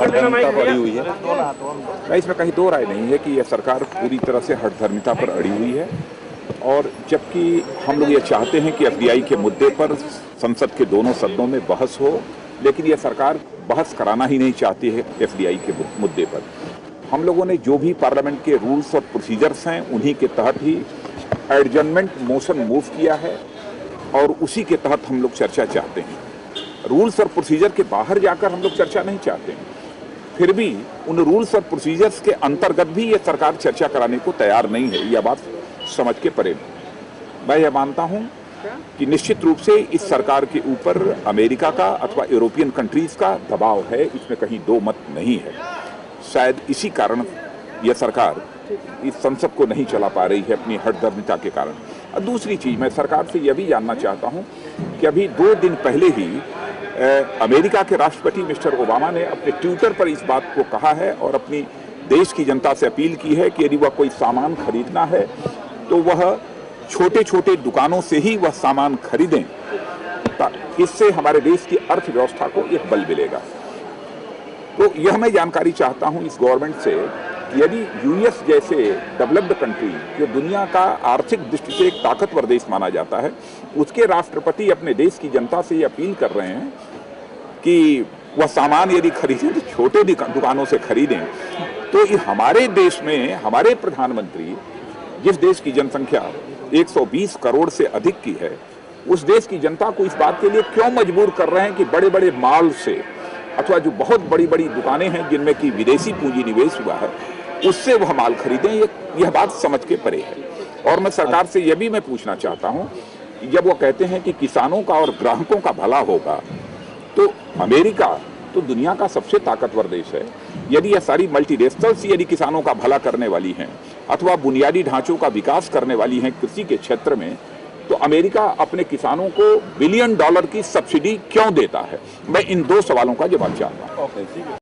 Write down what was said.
हठधर्मिता पर अड़ी हुई है। इसमें कहीं दो राय नहीं है कि यह सरकार पूरी तरह से हठधर्मिता पर अड़ी हुई है, और जबकि हम लोग ये चाहते हैं कि एफडीआई के मुद्दे पर संसद के दोनों सदनों में बहस हो, लेकिन यह सरकार बहस कराना ही नहीं चाहती है एफडीआई के मुद्दे पर। हम लोगों ने जो भी पार्लियामेंट के रूल्स और प्रोसीजर्स हैं उन्हीं के तहत ही एडजर्नमेंट मोशन मूव किया है, और उसी के तहत हम लोग चर्चा चाहते हैं। रूल्स और प्रोसीजर के बाहर जाकर हम लोग चर्चा नहीं चाहते हैं। फिर भी उन रूल्स और प्रोसीजर्स के अंतर्गत भी ये सरकार चर्चा कराने को तैयार नहीं है, यह बात समझ के परे। मैं यह मानता हूं कि निश्चित रूप से इस सरकार के ऊपर अमेरिका का अथवा यूरोपियन कंट्रीज का दबाव है, इसमें कहीं दो मत नहीं है। शायद इसी कारण यह सरकार इस संसद को नहीं चला पा रही है अपनी हठधर्मिता के कारण। और दूसरी चीज, मैं सरकार से यह भी जानना चाहता हूं कि अभी 2 दिन पहले ही अमेरिका के राष्ट्रपति मिस्टर ओबामा ने अपने ट्विटर पर इस बात को कहा है और अपनी देश की जनता से अपील की है कि यदि वह कोई सामान खरीदना है तो वह छोटे छोटे दुकानों से ही वह सामान खरीदें। इससे हमारे देश की अर्थव्यवस्था को एक बल मिलेगा। तो यह मैं जानकारी चाहता हूं इस गवर्नमेंट से कि यदि यूएस जैसे डेवलप्ड कंट्री, जो दुनिया का आर्थिक दृष्टि से एक ताकतवर देश माना जाता है, उसके राष्ट्रपति अपने देश की जनता से ये अपील कर रहे हैं कि वह सामान यदि खरीदें तो छोटे दुकानों से खरीदें, तो हमारे देश में हमारे प्रधानमंत्री, जिस देश की जनसंख्या 120 करोड़ से अधिक की है, उस देश की जनता को इस बात के लिए क्यों मजबूर कर रहे हैं कि बड़े बड़े मॉल से अथवा जो बहुत बड़ी बड़ी दुकानें हैं जिनमें कि विदेशी पूंजी निवेश हुआ है, उससे वह माल खरीदें। यह बात समझ के परे है। और मैं सरकार से यह भी मैं पूछना चाहता हूं कि जब वो कहते हैं कि किसानों का और ग्राहकों का भला होगा, तो अमेरिका तो दुनिया का सबसे ताकतवर देश है। यदि यह सारी मल्टीनेशनल्स यदि किसानों का भला करने वाली हैं अथवा बुनियादी ढांचों का विकास करने वाली हैं कृषि के क्षेत्र में, तो अमेरिका अपने किसानों को $1 बिलियन की सब्सिडी क्यों देता है? मैं इन 2 सवालों का जवाब चाहता हूं।